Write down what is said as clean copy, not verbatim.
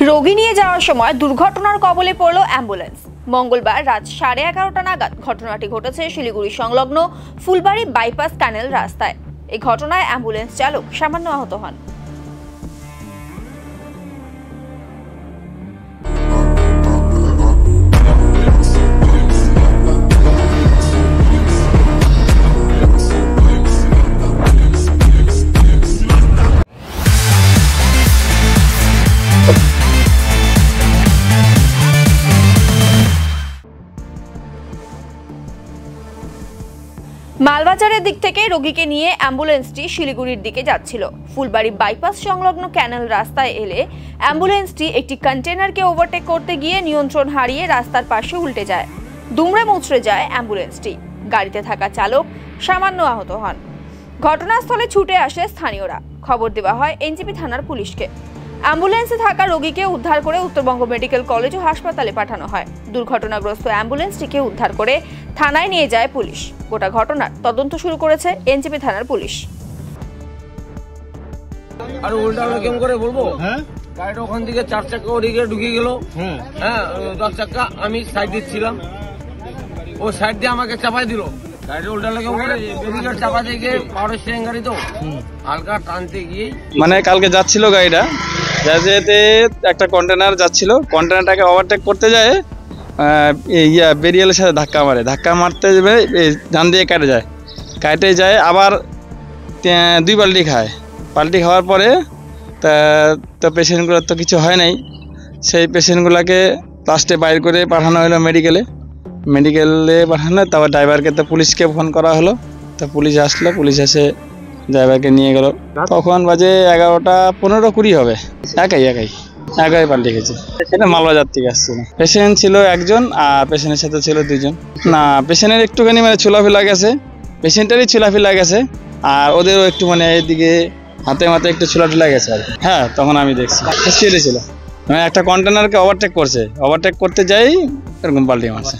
রোগী নিয়ে যাওয়ার সময় দুর্ঘটনার কবলে পড়ল অ্যাম্বুলেন্স। মঙ্গলবার রাত 11:30 নাগাদ ঘটনাটি ঘটেছে শিলিগুড়ি সংলগ্ন ফুলবাড়ি বাইপাস ক্যানেল রাস্তায়। এই ঘটনায় অ্যাম্বুলেন্স চালক সামান্য আহত হন। মালবাজারের দিক থেকে রোগীকে নিয়ে অ্যাম্বুলেন্সটি শিলিগুড়ির দিকে যাচ্ছিল। ফুলবাড়ি বাইপাস সংলগ্ন ক্যানেল রাস্তায় এলে অ্যাম্বুলেন্সটি একটি কন্টেনারকে ওভারটেক করতে গিয়ে নিয়ন্ত্রণ হারিয়ে রাস্তার পাশে উল্টে যায়। দুমড়ে মুচড়ে যায় অ্যাম্বুলেন্সটি। গাড়িতে থাকা চালক সামান্য আহত হন। ঘটনাস্থলে ছুটে আসে স্থানীয়রা। খবর দেওয়া হয় এনজিপি থানার পুলিশকে। অ্যাম্বুলেন্সে থাকা রোগীকে উদ্ধার করে উত্তরবঙ্গ মেডিকেল কলেজ ও হাসপাতালে পাঠানো হয়। দুর্ঘটনাগ্রস্ত অ্যাম্বুলেন্সটিকে উদ্ধার করে থানায় নিয়ে যায় পুলিশ। গোটা ঘটনার তদন্ত শুরু করেছে এনজিপি থানার পুলিশ। আর উল্টা আমরা কেমন করে বলবো? গাড়িটা ওখান থেকে 4 চাকা ওদিকে ঢুকে গেল। হ্যাঁ 10 চাকা আমি সাইড দিচ্ছিলাম, ও সাইড দিয়ে আমাকে চাপাই দিল। গাড়িটা উল্টা কেমন করে বেরিকেড চাপা দিয়ে গিয়ে পাওয়ার স্টিয়ারিং গাড়ি তো হালকা টানতে গিয়ে মানে কালকে যাচ্ছিল গাড়িটা, যেতে একটা কন্টেনার যাচ্ছিল, কন্টেনারটাকে ওভারটেক করতে যায় বেরিয়ালের সাথে ধাক্কা মারতে যাবে, ডান দিয়ে কাটে যায় আবার 2 পাল্টি খাওয়ার পরে তো পেশেন্টগুলোর তো কিছু হয় নাই। সেই পেশেন্টগুলোকে লাস্টে বাইর করে পাঠানো হলো মেডিকেলে পাঠানো। তারপর ড্রাইভারকে তো পুলিশকে ফোন করা হলো, তো পুলিশ আসলো, পুলিশ এসে ড্রাইভারকে নিয়ে গেল। তখন বাজে 11টা 15-20 হবে। একাই পাল্টি খেয়েছে। এটা মালবাজার থেকে আসছে না। পেশেন্ট ছিল একজন আর পেশেন্টের সাথে ছিল 2 জন। না, পেশেন্টের একটুখানি মানে ছোলাফেলা গেছে, পেশেন্টেরই ছোলাফেলা গেছে, আর ওদেরও একটু মানে এইদিকে হাতে একটু ছোলাফেলা গেছে আর। হ্যাঁ, তখন আমি দেখছি স্পিডে ছিল, মানে একটা কন্টেনারকে ওভারটেক করতে যাই এরকম পাল্টি মারছে।